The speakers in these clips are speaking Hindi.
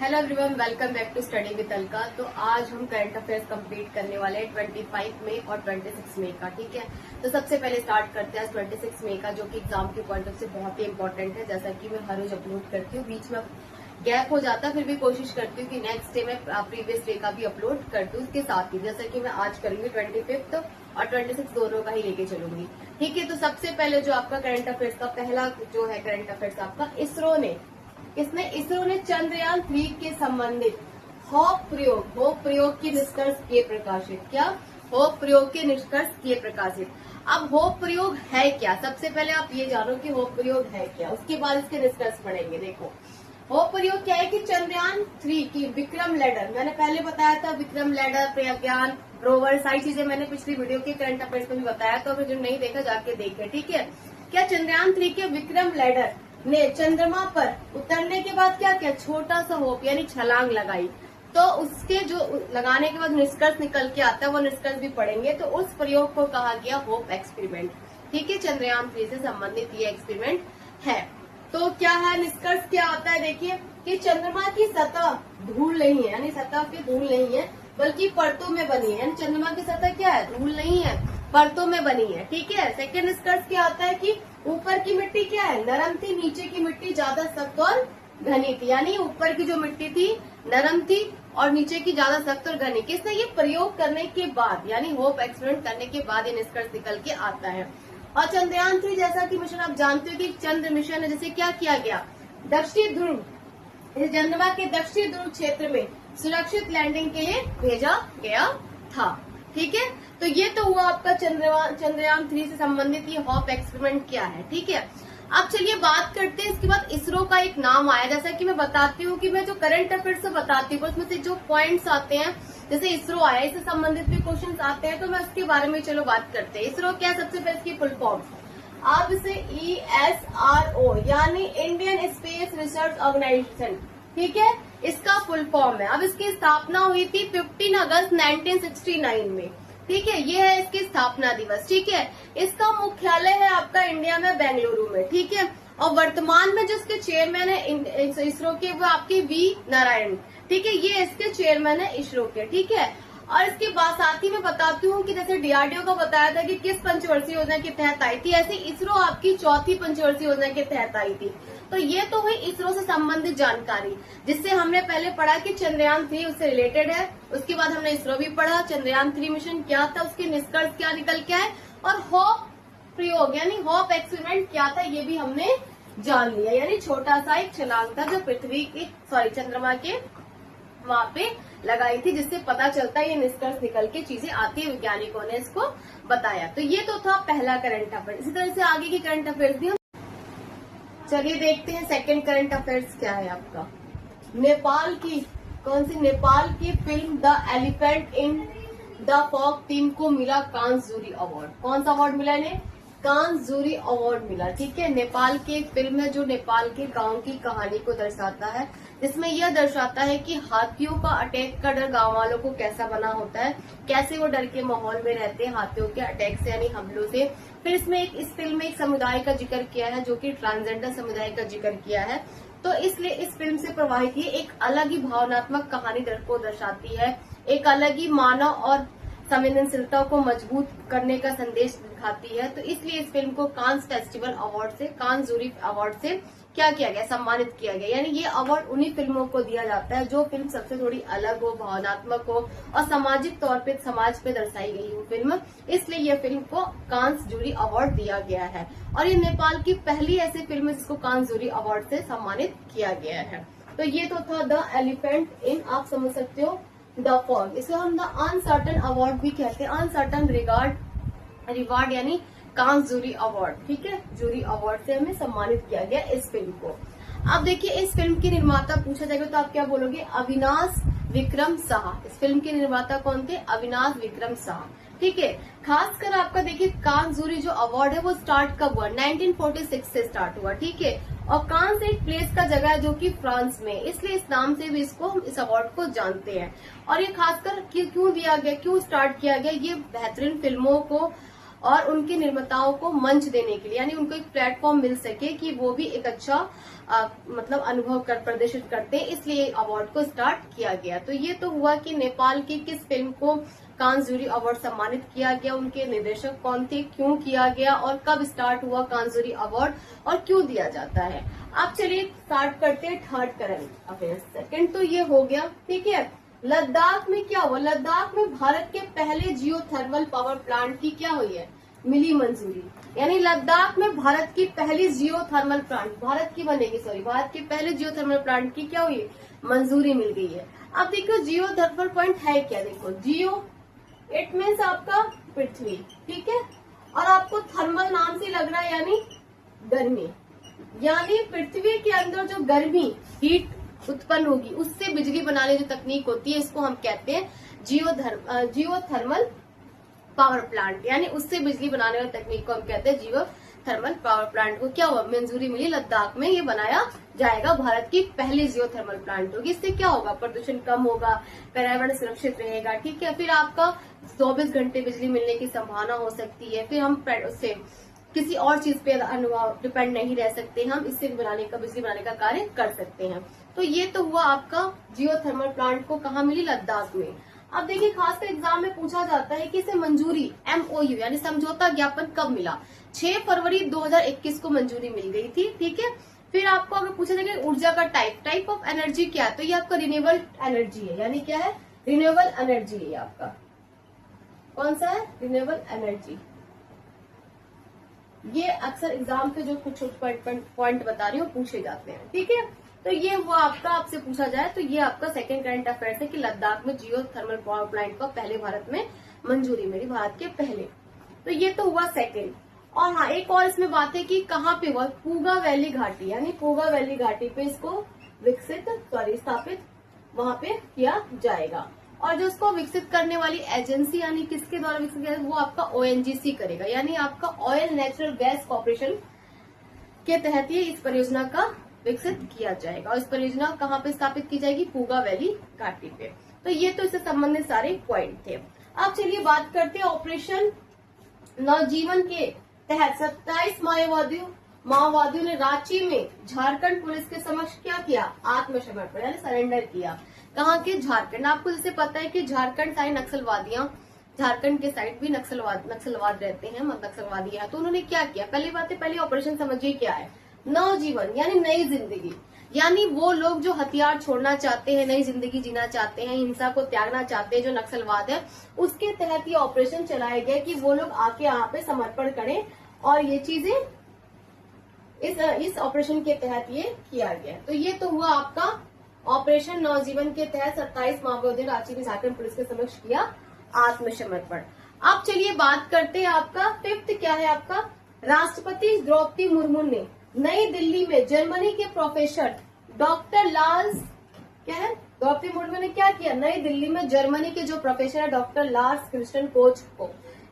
Hello everyone, welcome back to study with Alka. तो आज हम करंट अफेयर्स कंप्लीट करने वाले हैं 25 मई और 26 मई का। ठीक है, तो सबसे पहले स्टार्ट करते हैं 26 मई का, जो कि एग्जाम के पॉइंट ऑफ से बहुत ही इंपॉर्टेंट है। जैसा कि मैं हर रोज अपलोड करती हूँ, बीच में गैप हो जाता है, फिर भी कोशिश करती हूँ कि नेक्स्ट डे में प्रीवियस डे का भी अपलोड कर दूँ। उसके साथ ही जैसा कि मैं आज करूंगी 25 और 26 दोनों का ही लेके चलूंगी। ठीक है, तो सबसे पहले जो आपका करंट अफेयर्स का पहला जो है करंट अफेयर्स आपका, इसरो ने चंद्रयान 3 के संबंधित होप प्रयोग के निष्कर्ष किए प्रकाशित। क्या? होप प्रयोग के निष्कर्ष किए प्रकाशित। अब होप प्रयोग है क्या? सबसे पहले आप ये जानो कि होप प्रयोग है क्या, उसके बाद इसके निष्कर्ष पढ़ेंगे। देखो, होप प्रयोग क्या है कि चंद्रयान 3 की विक्रम लैंडर, मैंने पहले बताया था, विक्रम लैंडर, प्रज्ञान रोवर, सारी चीजें मैंने पिछली वीडियो के करंट अफेयर्स में भी बताया, तो अगर जो नहीं देखा जाके देखे। ठीक है, क्या चंद्रयान 3 के विक्रम लैंडर ने चंद्रमा पर उतरने के बाद क्या किया? छोटा सा होप यानी छलांग लगाई। तो उसके जो लगाने के बाद निष्कर्ष निकल के आता है, वो निष्कर्ष भी पढ़ेंगे। तो उस प्रयोग को कहा गया होप एक्सपेरिमेंट। ठीक है, चंद्रयान 3 से संबंधित ये एक्सपेरिमेंट है। तो क्या है निष्कर्ष, क्या आता है? देखिए कि चंद्रमा की सतह धूल नहीं है, यानी सतह पे धूल नहीं है, बल्कि परतों में बनी है। यानी चंद्रमा की सतह क्या है? धूल नहीं है, परतों में बनी है। ठीक है, सेकंड निष्कर्ष क्या आता है कि ऊपर की मिट्टी क्या है? नरम थी, नीचे की मिट्टी ज्यादा सख्त और घनी थी। यानी ऊपर की जो मिट्टी थी नरम थी और नीचे की ज्यादा सख्त और घनी। किसने? ये प्रयोग करने के बाद, यानी होप एक्सपेरिमेंट करने के बाद ये निष्कर्ष निकल के आता है। और चंद्रयान 3 जैसा कि मिशन आप जानते हो कि चंद्र मिशन है, जैसे क्या किया गया? दक्षिण ध्रुव, चंद्रमा के दक्षिण ध्रुव क्षेत्र में सुरक्षित लैंडिंग के लिए भेजा गया था। ठीक है, तो ये तो हुआ आपका चंद्रयान 3 से संबंधित ये होप एक्सपेरिमेंट क्या है। ठीक है, अब चलिए बात करते हैं। इसके बाद इसरो का एक नाम आया, जैसा कि मैं बताती हूँ कि मैं जो करंट अफेयर्स से बताती हूँ उसमें से जो पॉइंट्स आते हैं, जैसे इसरो आया, इससे संबंधित भी क्वेश्चन आते हैं, तो मैं उसके बारे में चलो बात करते हैं। इसरो क्या? सबसे पहले इसकी फुल फॉर्म आप इसे ISRO यानी इंडियन स्पेस रिसर्च ऑर्गेनाइजेशन, ठीक है, इसका फुल फॉर्म है। अब इसकी स्थापना हुई थी 15 अगस्त 1969 में। ठीक है, ये है इसकी स्थापना दिवस। ठीक है, इसका मुख्यालय है आपका इंडिया में बेंगलुरु में। ठीक है, और वर्तमान में जो इसके चेयरमैन है इसरो के, वो आपके वी नारायण। ठीक है, ये इसके चेयरमैन है इसरो के। ठीक है, और इसके बाद साथ ही मैं बताती हूँ कि जैसे DRDO को बताया था कि किस पंचवर्षीय योजना के तहत आई थी, ऐसे इसरो आपकी चौथी पंचवर्षीय योजना के तहत आई थी। तो ये तो हुई इसरो से संबंधित जानकारी, जिससे हमने पहले पढ़ा कि चंद्रयान 3 उससे रिलेटेड है। उसके बाद हमने इसरो भी पढ़ा, चंद्रयान 3 मिशन क्या था, उसके निष्कर्ष क्या निकल के आए, और होप प्रयोग यानी होप एक्सपेरिमेंट क्या था, ये भी हमने जान लिया। यानी छोटा सा एक छलांग था जो चंद्रमा के वहां पे लगाई थी, जिससे पता चलता है, ये निष्कर्ष निकल के चीजें आती है, वैज्ञानिकों ने इसको बताया। तो ये तो था पहला करंट अफेयर। इसी तरह से आगे के करंट अफेयर्स भी हम चलिए देखते हैं। सेकंड करंट अफेयर्स क्या है आपका? नेपाल की कौन सी? नेपाल की film the elephant in the fog team को मिला कांस जूरी अवार्ड। कौन सा अवार्ड मिला इन्हें? कांस जूरी अवार्ड मिला। ठीक है, नेपाल की एक फिल्म है जो नेपाल के गांव की कहानी को दर्शाता है, जिसमें यह दर्शाता है कि हाथियों का अटैक का डर गांव वालों को कैसा बना होता है, कैसे वो डर के माहौल में रहते हैं हाथियों के अटैक से, यानी हमलों से। फिर इसमें इस फिल्म में एक समुदाय का जिक्र किया है, जो कि ट्रांसजेंडर समुदाय का जिक्र किया है। तो इसलिए इस फिल्म से प्रभावित ये एक अलग ही भावनात्मक कहानी डर को दर्शाती है, एक अलग ही मानव और संवेदनशीलता को मजबूत करने का संदेश दिखाती है। तो इसलिए इस फिल्म को कांस फेस्टिवल अवार्ड से, कांस जूरी अवार्ड से क्या किया गया? सम्मानित किया गया। यानी ये अवार्ड उन्हीं फिल्मों को दिया जाता है जो फिल्म सबसे थोड़ी अलग हो, भावनात्मक हो और सामाजिक तौर पे समाज पे दर्शाई गई हो फिल्म, इसलिए ये फिल्म को कांस जूरी अवार्ड दिया गया है। और ये नेपाल की पहली ऐसी फिल्म है जिसको कांस जूरी अवार्ड से सम्मानित किया गया है। तो ये तो था द एलिफेंट इन, आप समझ सकते हो, द फॉग। इसको हम द अनसर्टन अवार्ड भी कहते हैं, अनसर्टन रिवार्ड यानी कांस जूरी अवार्ड। ठीक है, जूरी अवार्ड से हमें सम्मानित किया गया इस फिल्म को। अब देखिए, इस फिल्म के निर्माता पूछा जाएगा तो आप क्या बोलोगे? अविनाश विक्रम शाह। इस फिल्म के निर्माता कौन थे? अविनाश विक्रम शाह। ठीक है, खासकर आपका देखिए कांस जूरी जो अवार्ड है वो स्टार्ट कब हुआ? 1946 से स्टार्ट हुआ। ठीक है, और कांस एक प्लेस का जगह है जो कि फ्रांस में, इसलिए इस नाम से भी इसको हम इस अवार्ड को जानते हैं। और ये खासकर क्यों दिया गया, क्यों स्टार्ट किया गया? ये बेहतरीन फिल्मों को और उनके निर्माताओं को मंच देने के लिए, यानी उनको एक प्लेटफॉर्म मिल सके कि वो भी एक अच्छा मतलब अनुभव प्रदर्शित करते हैं, इसलिए अवार्ड को स्टार्ट किया गया। तो ये तो हुआ कि नेपाल की किस फिल्म को कांस जूरी अवार्ड सम्मानित किया गया, उनके निर्देशक कौन थे, क्यों किया गया और कब स्टार्ट हुआ कांस जूरी अवार्ड और क्यों दिया जाता है। अब चलिए स्टार्ट करते हैं थर्ड करंट अफेयर्स। सेकंड तो ये हो गया, ठीक है। लद्दाख में क्या हुआ, लद्दाख में भारत के पहले जियो थर्मल पावर प्लांट की क्या हुई है, मिली मंजूरी। यानी लद्दाख में भारत की पहली जियो थर्मल प्लांट भारत की बनेगी, भारत के पहले जियो थर्मल प्लांट की क्या हुई, मंजूरी मिल गई है। अब देखो जियो थर्मल प्लांट है क्या, देखो जियो इट मीन्स आपका पृथ्वी, ठीक है, और आपको थर्मल नाम से लग रहा है यानी गर्मी, यानी पृथ्वी के अंदर जो गर्मी हीट उत्पन्न होगी उससे बिजली बनाने जो तकनीक होती है इसको हम कहते हैं जियो थर्मल पावर प्लांट, यानी उससे बिजली बनाने वाली तकनीक को हम कहते हैं जियो थर्मल पावर प्लांट को क्या हुआ, मंजूरी मिली, लद्दाख में ये बनाया जाएगा, भारत की पहली जियो थर्मल प्लांट होगी। इससे क्या होगा, प्रदूषण कम होगा, पर्यावरण सुरक्षित रहेगा, ठीक है। फिर आपका 24 घंटे बिजली मिलने की संभावना हो सकती है, फिर हम उससे किसी और चीज पे डिपेंड नहीं रह सकते, हम इससे बिजली बनाने का कार्य कर सकते हैं। तो ये तो हुआ आपका जियो थर्मल प्लांट को कहाँ मिली, लद्दाख में। अब देखिए खासकर एग्जाम में पूछा जाता है कि इसे मंजूरी MOU यानी समझौता ज्ञापन कब मिला, 6 फरवरी 2021 को मंजूरी मिल गई थी, ठीक है। फिर आपको अगर पूछा जाए कि ऊर्जा का टाइप ऑफ एनर्जी क्या है, तो ये आपका रिन्यूएबल एनर्जी है, यानी क्या है, रिन्यूएबल एनर्जी है आपका, कौन सा है, रिन्यूएबल एनर्जी। ये अक्सर एग्जाम पे जो कुछ पॉइंट बता रही हूँ पूछे जाते हैं, ठीक है। तो ये हुआ आपका, आपसे पूछा जाए तो ये आपका सेकंड करंट अफेयर है कि लद्दाख में जियो थर्मल पावर प्लांट को पहले भारत में मंजूरी मिली, भारत के पहले। तो ये तो हुआ सेकंड। और हाँ एक और इसमें बात है कि कहाँ पे हुआ, पूगा वैली घाटी, यानी पूगा वैली घाटी पे इसको स्थापित वहां पे किया जाएगा। और जो इसको विकसित करने वाली एजेंसी यानी किसके द्वारा विकसित किया, वो आपका ONGC करेगा, यानी आपका ऑयल नेचुरल गैस कॉर्पोरेशन के तहत ये इस परियोजना का विकसित किया जाएगा। और इस परियोजना कहाँ पे स्थापित की जाएगी, पूगा वैली घाटी पे। तो ये तो इससे संबंधित सारे पॉइंट थे। अब चलिए बात करते हैं ऑपरेशन नवजीवन के तहत 27 माओवादियों ने रांची में झारखंड पुलिस के समक्ष क्या किया, आत्मसमर्पण यानी सरेंडर किया। कहाँ के, झारखंड। आपको जैसे पता है कि झारखंड साइड नक्सलवादियां, झारखंड के साइड भी नक्सलवाद रहते हैं, नक्सलवादी है। तो उन्होंने क्या किया, पहले ऑपरेशन समझिए क्या है, नवजीवन यानी नई जिंदगी, यानी वो लोग जो हथियार छोड़ना चाहते हैं, नई जिंदगी जीना चाहते हैं, हिंसा को त्यागना चाहते हैं, जो नक्सलवाद है उसके तहत ये ऑपरेशन चलाया गया कि वो लोग आके यहाँ पे समर्पण करें। और ये चीजें इस ऑपरेशन के तहत ये किया गया। तो ये तो हुआ आपका ऑपरेशन नवजीवन के तहत 27 माओवादियों ने रांची में झारखंड पुलिस के समक्ष किया आत्मसमर्पण। अब चलिए बात करते हैं आपका फिफ्थ क्या है, आपका राष्ट्रपति द्रौपदी मुर्मू ने नई दिल्ली में जर्मनी के प्रोफेसर डॉक्टर लार्स क्या है, द्रौपदी मुर्मू ने क्या किया, नई दिल्ली में जर्मनी के जो प्रोफेसर है डॉक्टर लार्स क्रिस्टन कोच को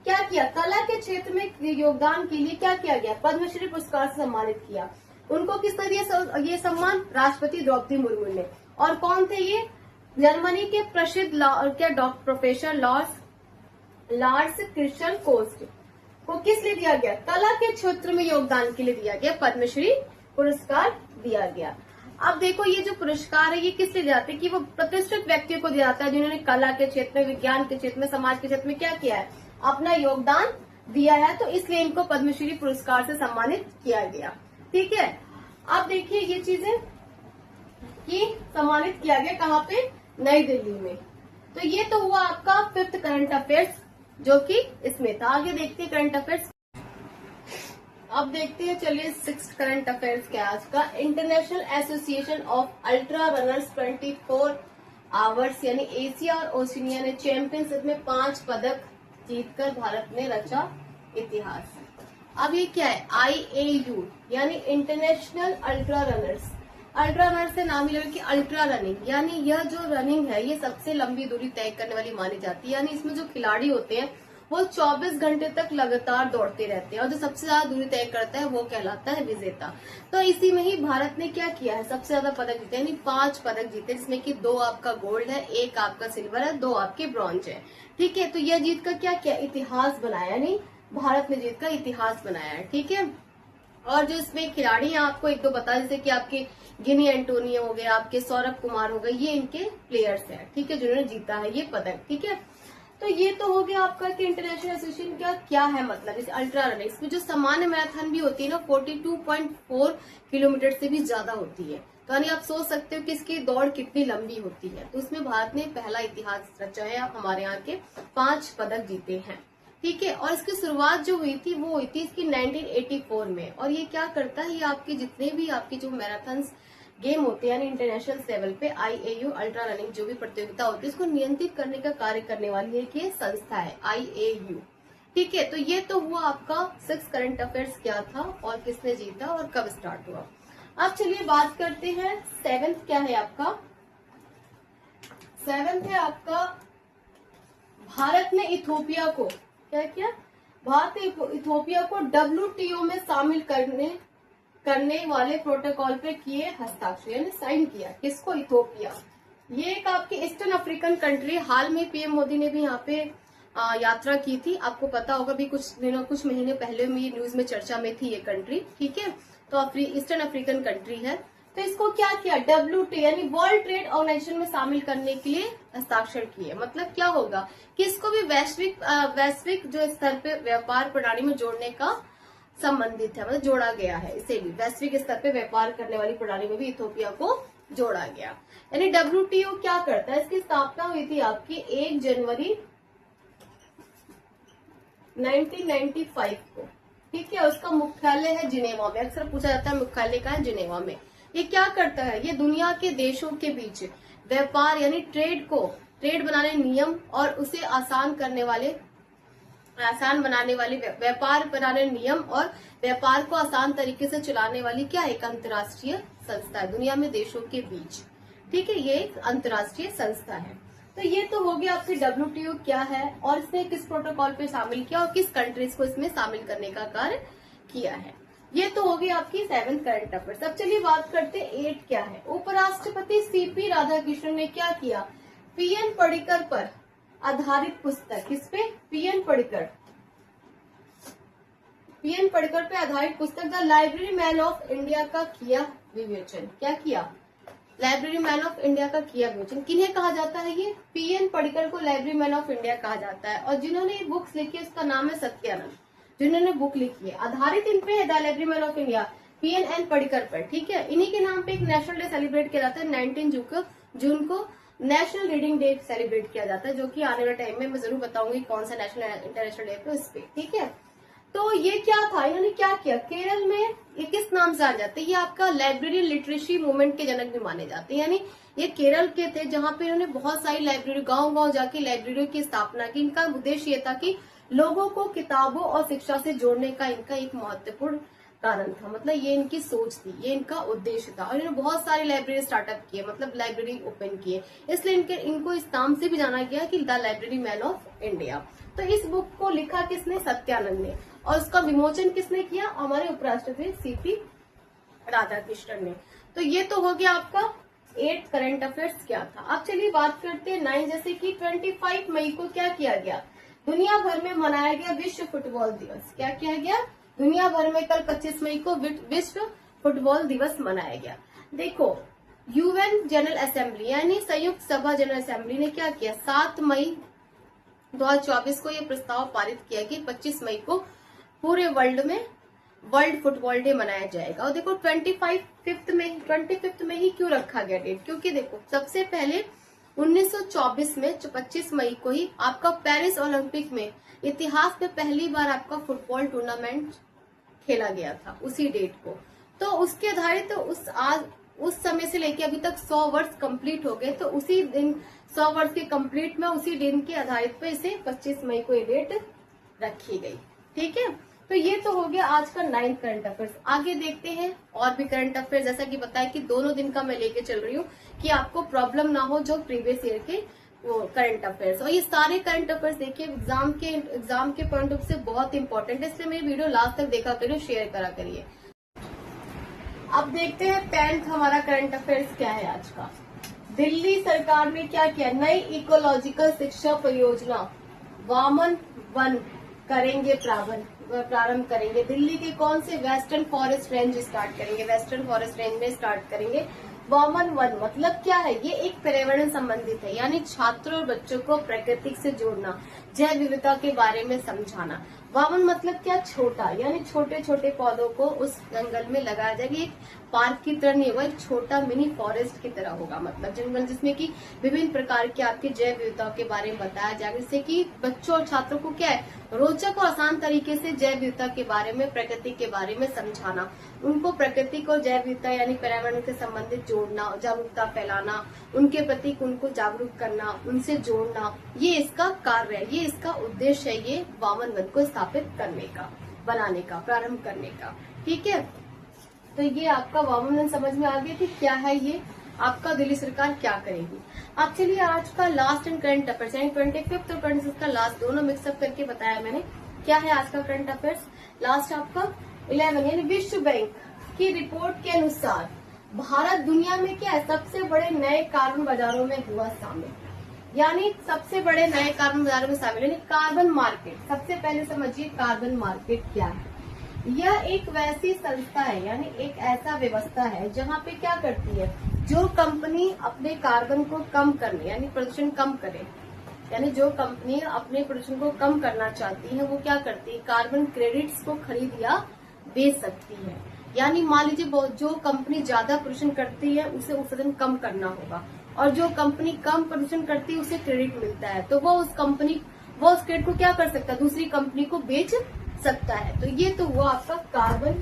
क्या किया, कला के क्षेत्र में योगदान के लिए क्या किया गया, पद्मश्री पुरस्कार से सम्मानित किया। उनको किस तरह ये सम्मान, राष्ट्रपति द्रौपदी मुर्मू ने। और कौन थे ये, जर्मनी के प्रसिद्ध प्रोफेसर लार्स क्रिस्टन कोच को किस लिए दिया गया, कला के क्षेत्र में योगदान के लिए दिया गया, पद्मश्री पुरस्कार दिया गया। अब देखो ये जो पुरस्कार है ये किस लिए जाते हैं कि वो प्रतिष्ठित व्यक्तियों को दिया जाता है जिन्होंने कला के क्षेत्र में, विज्ञान के क्षेत्र में, समाज के क्षेत्र में क्या किया है, अपना योगदान दिया है। तो इसलिए इनको पद्मश्री पुरस्कार से सम्मानित किया गया, ठीक है। अब देखिए ये चीजें कि सम्मानित किया गया कहाँ पे, नई दिल्ली में। तो ये तो हुआ आपका फिफ्थ करंट अफेयर्स जो कि इसमें था। आगे देखते हैं करंट अफेयर्स। अब देखते हैं चलिए सिक्स्थ करंट अफेयर्स क्या आज का, international association of ultra runners 24 hours यानी एशिया और ओशिनिया ने चैंपियनशिप में 5 पदक जीतकर भारत ने रचा इतिहास। अब ये क्या है, IAU यानी international ultra runners. Ultra runner से नाम ही लगा कि अल्ट्रा रनिंग, यानी यह जो रनिंग है ये सबसे लंबी दूरी तय करने वाली मानी जाती है। यानी इसमें जो खिलाड़ी होते हैं वो 24 घंटे तक लगातार दौड़ते रहते हैं और जो सबसे ज्यादा दूरी तय करता है वो कहलाता है विजेता। तो इसी में ही भारत ने क्या किया है, सबसे ज्यादा पदक जीते, यानी 5 पदक जीते, जिसमें कि 2 आपका गोल्ड है, 1 आपका सिल्वर है, 2 आपके ब्रॉन्ज है, ठीक है। तो यह जीत कर क्या किया, इतिहास बनाया, यानी भारत ने जीत का इतिहास बनाया है। ठीक है, और जो इसमें खिलाड़ी हैं आपको एक दो बता, जैसे कि आपके गिनी एंटोनियो हो गए, आपके सौरभ कुमार हो गए, ये इनके प्लेयर्स हैं। ठीक है, जिन्होंने जीता है ये पदक। ठीक है, तो ये तो हो गया आपका कि इंटरनेशनल एसोसिएशन का क्या है मतलब इस अल्ट्रा रनिंग। इसमें जो सामान्य मैराथन भी होती है ना 42.4 किलोमीटर से भी ज्यादा होती है। तो यानी आप सोच सकते हो कि इसकी दौड़ कितनी लंबी होती है। तो उसमें भारत ने पहला इतिहास रचा है, हमारे यहाँ के 5 पदक जीते हैं। ठीक है, और इसकी शुरुआत जो हुई थी वो हुई थी इसकी 1984 में। और ये क्या करता है, ये आपके जितने भी आपके जो मैराथन गेम होते हैं यानी इंटरनेशनल लेवल पे IAU अल्ट्रा रनिंग जो भी प्रतियोगिता होती है इसको नियंत्रित करने का कार्य करने वाली एक ये संस्था है IAU। ठीक है, तो ये तो हुआ आपका 6 करंट अफेयर्स क्या था और किसने जीता और कब स्टार्ट हुआ। अब चलिए बात करते हैं 7th क्या है आपका। 7th है आपका भारत ने इथोपिया को क्या किया, भारत ने इथोपिया को WTO में शामिल करने वाले प्रोटोकॉल पे किए हस्ताक्षर यानी साइन किया। किसको, इथोपिया। ये एक आपकी ईस्टर्न अफ्रीकन कंट्री। हाल में PM मोदी ने भी यहाँ पे यात्रा की थी, आपको पता होगा भी कुछ महीने पहले में ये न्यूज में चर्चा में थी ये कंट्री। ठीक है, तो ईस्टर्न अफ्रीकन कंट्री है। तो इसको क्या किया, WTO यानी वर्ल्ड ट्रेड ऑर्गेनाइजेशन में शामिल करने के लिए हस्ताक्षर किए। मतलब क्या होगा कि इसको भी वैश्विक जो स्तर पे व्यापार प्रणाली में जोड़ने का संबंधित है, मतलब जोड़ा गया है। इसे भी वैश्विक स्तर पे व्यापार करने वाली प्रणाली में भी इथोपिया को जोड़ा गया। यानी WTO क्या करता है, इसकी स्थापना हुई थी आपकी 1 जनवरी 1995 को। ठीक है, उसका मुख्यालय है जिनेवा में। अक्सर पूछा जाता है मुख्यालय का है जिनेवा में। ये क्या करता है, ये दुनिया के देशों के बीच व्यापार यानी ट्रेड बनाने नियम और उसे आसान बनाने वाले व्यापार बनाने नियम और व्यापार को आसान तरीके से चलाने वाली क्या एक अंतर्राष्ट्रीय संस्था है दुनिया में देशों के बीच। ठीक है, ये एक अंतर्राष्ट्रीय संस्था है। तो ये तो हो गया आपके WTO क्या है और इसने किस प्रोटोकॉल पे शामिल किया और किस कंट्रीज को इसमें शामिल करने का कार्य किया है। ये तो हो गई आपकी 7th करंट अफेयर्स। अब चलिए बात करते 8 क्या है। उपराष्ट्रपति CP राधाकृष्णन ने क्या किया, PN पडिक्कर पर आधारित पुस्तक, किस पे, PN पडिक्कर पे आधारित पुस्तक the library man of India का किया विवेचन। क्या किया, लाइब्रेरी मैन ऑफ इंडिया का किया विवेचन। किन्हें कहा जाता है, ये PN पडिक्कर को लाइब्रेरी मैन ऑफ इंडिया कहा जाता है। और जिन्होंने ये बुक्स लिखी है उसका नाम है सत्यानंद, जिन्होंने बुक लिखी है। आधारित इन पे है the library man of India PN Padikkar पर। ठीक है, इन्हीं के नाम पे एक नेशनल डे सेलिब्रेट किया जाता है 19 जून को नेशनल रीडिंग डे सेलिब्रेट किया जाता है, जो कि आने वाले टाइम में मैं जरूर बताऊंगी कौन सा नेशनल इंटरनेशनल डे पे उस पे। ठीक है, तो ये क्या था, इन्होंने क्या किया, केरल में ये किस नाम से जाने जाते हैं, ये आपका लाइब्रेरी लिटरेसी मूवमेंट के जनक भी माने जाते हैं। यानी ये केरल के थे जहां पे इन्होंने बहुत सारी लाइब्रेरी गांव-गांव जाके लाइब्रेरियों की स्थापना की। इनका उद्देश्य ये था कि लोगों को किताबों और शिक्षा से जोड़ने का इनका एक महत्वपूर्ण कारण था। मतलब ये इनकी सोच थी, ये इनका उद्देश्य था। और इन्होंने बहुत सारी लाइब्रेरी स्टार्टअप किए, मतलब लाइब्रेरी ओपन किए। इसलिए इनको इस नाम से भी जाना गया कि the library man of India. तो इस बुक को लिखा किसने, सत्यानंद ने। और उसका विमोचन किसने किया, हमारे उपराष्ट्रपति CP राधाकृष्णन ने। तो ये तो हो गया आपका 8 करंट अफेयर्स क्या था। अब चलिए बात करते हैं 9, जैसे कि 25 मई को क्या किया गया, दुनिया भर में मनाया गया विश्व फुटबॉल दिवस। क्या किया गया, दुनिया भर में कल 25 मई को विश्व फुटबॉल दिवस मनाया गया। देखो, UN जनरल असेंबली यानी संयुक्त सभा जनरल असेंबली ने क्या किया, 7 मई 2024 को यह प्रस्ताव पारित किया कि 25 मई को पूरे वर्ल्ड में वर्ल्ड फुटबॉल डे मनाया जाएगा। और देखो 25 में ही क्यों रखा गया डेट, क्योंकि देखो सबसे पहले 1924 में 25 मई को ही आपका पेरिस ओलंपिक में इतिहास में पहली बार आपका फुटबॉल टूर्नामेंट खेला गया था उसी डेट को। तो उसके आधारित उस समय से लेके अभी तक 100 वर्ष कंप्लीट हो गए। तो उसी दिन 100 वर्ष के कंप्लीट में उसी दिन के आधारित पे इसे 25 मई को ये डेट रखी गई। ठीक है, तो ये तो हो गया आज का 9 करंट अफेयर्स। आगे देखते हैं और भी करंट अफेयर्स। जैसा कि बताया कि दोनों दिन का मैं लेके चल रही हूँ कि आपको प्रॉब्लम ना हो जो प्रीवियस ईयर के वो करंट अफेयर्स। और ये सारे करंट अफेयर्स देखिए एग्जाम के पॉइंट ऑफ से बहुत इंपॉर्टेंट है, इसलिए मेरी वीडियो लास्ट तक देखा करिए, शेयर करा करिए। अब देखते हैं 10th हमारा करंट अफेयर्स क्या है आज का। दिल्ली सरकार ने क्या किया, नई इकोलॉजिकल शिक्षा परियोजना वामन वन करेंगे प्रारंभ करेंगे। दिल्ली के कौन से वेस्टर्न फॉरेस्ट रेंज स्टार्ट करेंगे? वेस्टर्न फॉरेस्ट रेंज में स्टार्ट करेंगे। वामन वन मतलब क्या है? ये एक पर्यावरण संबंधित है, यानी छात्रों और बच्चों को प्रकृति से जोड़ना, जैव विविधता के बारे में समझाना। वामन मतलब क्या? छोटा, यानी छोटे छोटे पौधों को उस जंगल में लगाया जाएगा। एक पार्क की तरह नहीं होगा, एक छोटा मिनी फॉरेस्ट की तरह होगा, मतलब जंगल जिसमें कि विभिन्न प्रकार के आपके जैव विविधता के बारे में बताया जाएगा, जिससे कि बच्चों और छात्रों को क्या है, रोचक और आसान तरीके से जैव विविधता के बारे में, प्रकृति के बारे में समझाना, उनको प्रकृति को जैव विविधता यानी पर्यावरण से संबंधित जोड़ना, जागरूकता फैलाना, उनके प्रति उनको जागरूक करना, उनसे जोड़ना, ये इसका कार्य है, ये इसका उद्देश्य है, ये वामन वन को स्थापित करने का, बनाने का, प्रारंभ करने का। ठीक है, तो ये आपका वामन वन समझ में आ गई थी क्या है ये आपका दिल्ली सरकार क्या करेगी। अब चलिए आज का लास्ट एंड करंट अफेयर्स, यानी 25 और 26 का लास्ट दोनों मिक्सअप करके बताया मैंने। क्या है आज का करंट अफेयर्स? लास्ट आपका 11, यानी विश्व बैंक की रिपोर्ट के अनुसार भारत दुनिया में क्या है, सबसे बड़े नए कार्बन बाजारों में हुआ शामिल, यानी सबसे बड़े नए कार्बन बाजारों में शामिल, यानी कार्बन मार्केट। सबसे पहले समझिए कार्बन मार्केट क्या है। यह एक वैसी संस्था है, यानी एक ऐसा व्यवस्था है जहाँ पे क्या करती है, जो कंपनी अपने कार्बन को कम करने, यानी प्रदूषण कम करे, यानी जो कंपनी अपने प्रदूषण को कम करना चाहती है, वो क्या करती है, कार्बन क्रेडिट्स को खरीद या बेच सकती है। यानी मान लीजिए जो कंपनी ज्यादा प्रदूषण करती है उसे उत्सर्जन कम करना होगा, और जो कंपनी कम प्रदूषण करती है उसे क्रेडिट मिलता है, तो वो उस क्रेडिट को क्या कर सकता है, दूसरी कंपनी को बेच सकता है। तो ये तो हुआ आपका कार्बन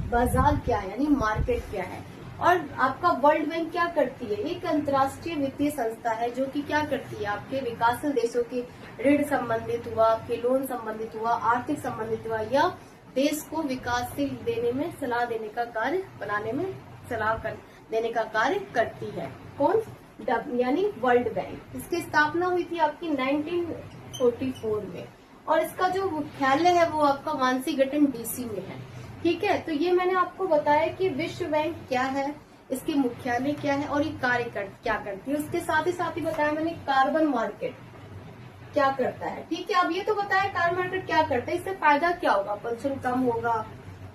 बाजार क्या है, यानी मार्केट क्या है। और आपका वर्ल्ड बैंक क्या करती है, एक अंतर्राष्ट्रीय वित्तीय संस्था है जो कि क्या करती है, आपके विकासशील देशों के ऋण संबंधित हुआ, आपके लोन संबंधित हुआ, आर्थिक संबंधित हुआ, या देश को विकासशील देने में सलाह देने का कार्य, बनाने में सलाह देने का कार्य करती है। कौन? यानी वर्ल्ड बैंक। इसकी स्थापना हुई थी आपकी 1944 में, और इसका जो मुख्यालय है वो आपका वाशिंगटन डीसी में है। ठीक है, तो ये मैंने आपको बताया कि विश्व बैंक क्या है, इसके मुख्यालय क्या है, और ये कार्य क्या करती है। उसके साथ ही बताया मैंने कार्बन मार्केट क्या करता है। ठीक है, अब ये तो बताया कार्बन मार्केट क्या करता है, इससे फायदा क्या होगा, प्रदूषण कम होगा,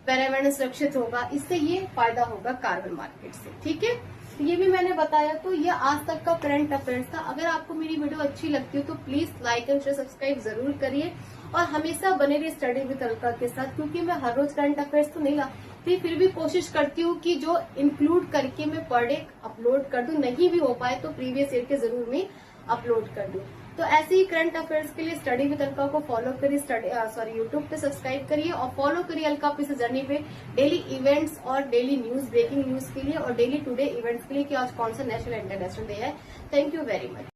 पर्यावरण सुरक्षित होगा, इससे ये फायदा होगा कार्बन मार्केट से। ठीक है, तो ये भी मैंने बताया। तो ये आज तक का करंट अफेयर्स था। अगर आपको मेरी वीडियो अच्छी लगती हो तो please like and share subscribe जरूर करिए, और हमेशा बने रहिए स्टडी विद अलका के साथ, क्योंकि मैं हर रोज करंट अफेयर्स तो नहीं लाती, फिर भी कोशिश करती हूँ कि जो इंक्लूड करके मैं पर डे अपलोड कर दूं, नहीं भी हो पाए तो प्रीवियस ईयर के जरूर मैं अपलोड कर दूं। तो ऐसे ही करंट अफेयर्स के लिए स्टडी विद अलका को फॉलो करिए, यूट्यूब पे सब्सक्राइब करिए और फॉलो करिए अलका पे जर्नी पे, डेली इवेंट्स और डेली न्यूज, ब्रेकिंग न्यूज के लिए और डेली टुडे इवेंट्स के लिए कि आज कौन सा नेशनल इंटरनेशनल डे है। Thank you very much.